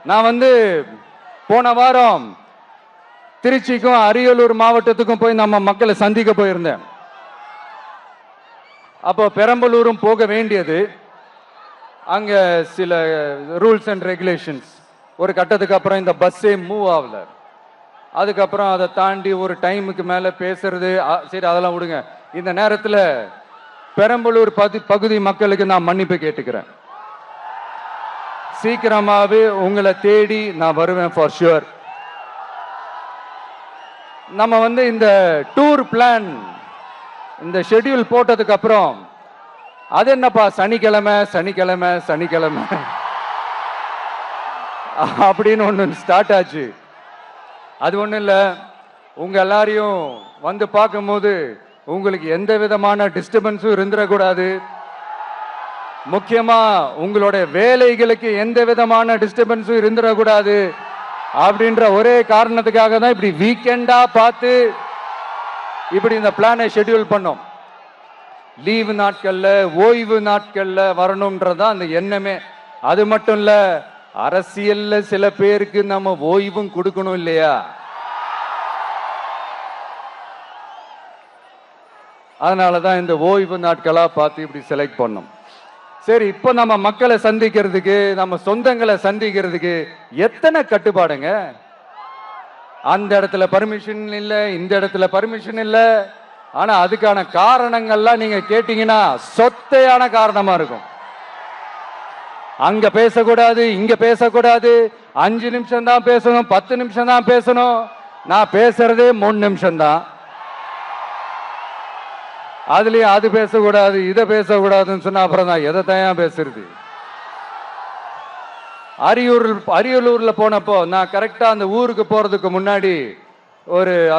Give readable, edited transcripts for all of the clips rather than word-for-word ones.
நான் போன வாரம் திருச்சிக்கும் அரியலூர் மாவட்டத்துக்கும் போய் நம்ம மக்களை சந்திக்க போயிருந்தேன். அப்போ பெரம்பலூரும் போக வேண்டியது. அங்க சில ரூல்ஸ் அண்ட் ரெகுலேஷன்ஸ், ஒரு கட்டத்துக்கு அப்புறம் இந்த பஸ்ஸே மூவ் ஆகல. அதுக்கப்புறம் அதை தாண்டி ஒரு டைமுக்கு மேல பேசுறது, சரி அதெல்லாம் விடுங்க. இந்த நேரத்தில் பெரம்பலூர் பகுதி மக்களுக்கு நான் மன்னிப்பு கேட்டுக்கிறேன். சீக்கிரமாவே உங்களை தேடி நான் வருவேன் ஃபார் ஷுவர். நம்ம இந்த டூர் பிளான், இந்த ஷெட்யூல் போட்டதுக்கு அப்புறம் அது என்னப்பா சனிக்கிழமை சனிக்கிழமை சனிக்கிழமை அப்படின்னு ஒன்று ஸ்டார்ட் ஆச்சு. அது ஒன்றும் இல்லை, உங்க எல்லாரையும் பார்க்கும்போது உங்களுக்கு எந்த விதமான டிஸ்டர்பன்ஸும் இருந்துடக்கூடாது. முக்கியமா உங்களுடைய வேலைகளுக்கு எந்த விதமான டிஸ்டர்பன்ஸும் இருந்துடக்கூடாது அப்படின்ற ஒரே காரணத்துக்காக தான் இப்படி வீக்கெண்டா பார்த்து இப்படி இந்த பிளானை ஷெட்யூல் பண்ணோம். லீவு நாட்கள்ல, ஓய்வு நாட்கள்ல வரணும்ன்றதான் அந்த எண்ணமே. அது மட்டும் இல்ல, அரசியல்ல சில பேருக்கு நம்ம ஓய்வும் கொடுக்கணும் இல்லையா? அதனாலதான் இந்த ஓய்வு நாட்களா பார்த்து இப்படி செலக்ட் பண்ணோம். சரி, இப்போ நம்ம மக்களை சந்திக்கிறதுக்கு, நம்ம சொந்தங்களை சந்திக்கிறதுக்கு எத்தனை கட்டுப்பாடுங்க. அந்த இடத்துல பர்மிஷன் இல்லை, இந்த இடத்துல பர்மிஷன் இல்லை. ஆனா அதுக்கான காரணங்கள்லாம் நீங்க கேட்டீங்கன்னா சொத்தையான காரணமா இருக்கும். அங்க பேசக்கூடாது, இங்க பேசக்கூடாது, 5 நிமிஷம் தான் பேசணும், 10 நிமிஷம் தான் பேசணும். நான் பேசுறதே 3 நிமிஷம் தான். அதுலயும் அது பேசக்கூடாது, இதை பேசக்கூடாதுன்னு சொன்னா அப்புறம் நான் எதை தான் பேசுறது? அரியலூர்ல போனப்போ நான் கரெக்டா அந்த ஊருக்கு போறதுக்கு முன்னாடி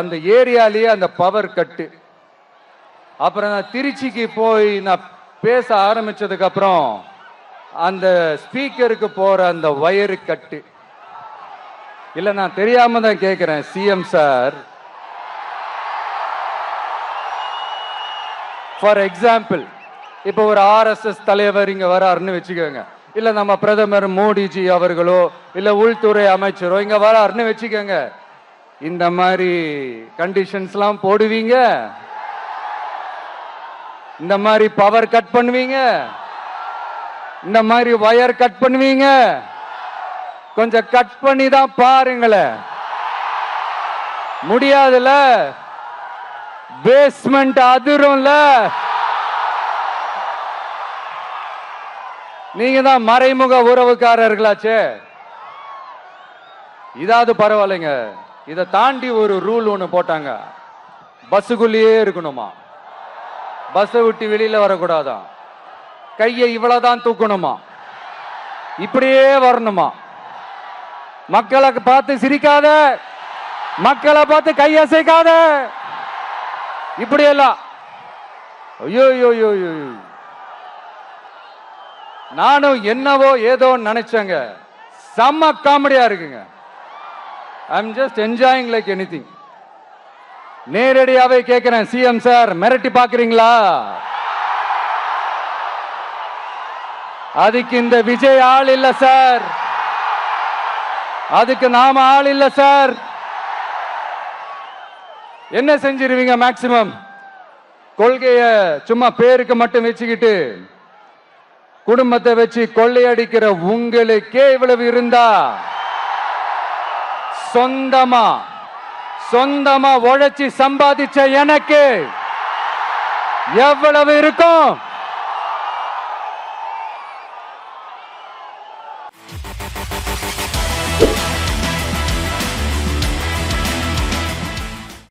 அந்த ஏரியாலேயே அந்த பவர் கட்டு. அப்புறம் நான் திருச்சிக்கு போய் நான் பேச ஆரம்பிச்சதுக்கு அப்புறம் அந்த ஸ்பீக்கருக்கு போற அந்த வயரு கட்டு. இல்ல, நான் தெரியாம தான் கேட்கிறேன் சிஎம் சார். ஃபார் எக்ஸாம்பிள், இப்போ ஒரு RSS தலைவர் இங்க வராருன்னு வச்சுக்கோங்க, இல்ல நம்ம பிரதமர் மோடிஜி அவர்களோ இல்ல உள்துறை அமைச்சரோ இங்க வராருன்னு வச்சுக்கோங்க. இந்த மாதிரி கண்டிஷன்ஸ்லாம் போடுவீங்க, இந்த மாதிரி பவர் கட் பண்ணுவீங்க, இந்த மாதிரி வயர் கட் பண்ணுவீங்க. கொஞ்சம் கட் பண்ணி தான் பாருங்களேன். முடியாதுல, பேஸ்மெண்ட் அதிரும்ல. நீங்க தான் மறைமுக உறவுக்காரர்களாச்சே. இதாவது பரவாயில்லைங்க. இதை தாண்டி ஒரு ரூல் ஒண்ணு போட்டாங்க, பஸ்ஸுக்குள்ளேயே இருக்கணுமா, பஸ்ஸை விட்டு வெளியில வரக்கூடாதான், கையை இவ்வளவுதான் தூக்கணுமா, இப்படியே வரணுமா. மக்களை பார்த்து சிரிக்காத, மக்களை பார்த்து கையசைக்காத, இப்படியெல்லாம். ஐயோ ஐயோ, நானும் என்னவோ ஏதோ நினைச்சேங்க. செம்ம காமெடியா இருக்குங்க. I am just enjoying like anything. நேரடியாவே கேட்கிறேன், சிஎம் சார் மிரட்டி பாக்குறீங்களா? அதுக்கு இந்த விஜய் ஆள் இல்ல சார், அதுக்கு நாம ஆள் இல்ல சார். என்ன செஞ்சிருவீங்க? மேக்சிமம் கொள்கைய சும்மா பேருக்கு மட்டும் வச்சுக்கிட்டு குடும்பத்தை வச்சு கொள்ளையடிக்கிற உங்களுக்கே இவ்வளவு இருந்தா, சொந்தமா உழைச்சி சம்பாதிச்ச எனக்கு எவ்வளவு இருக்கும்?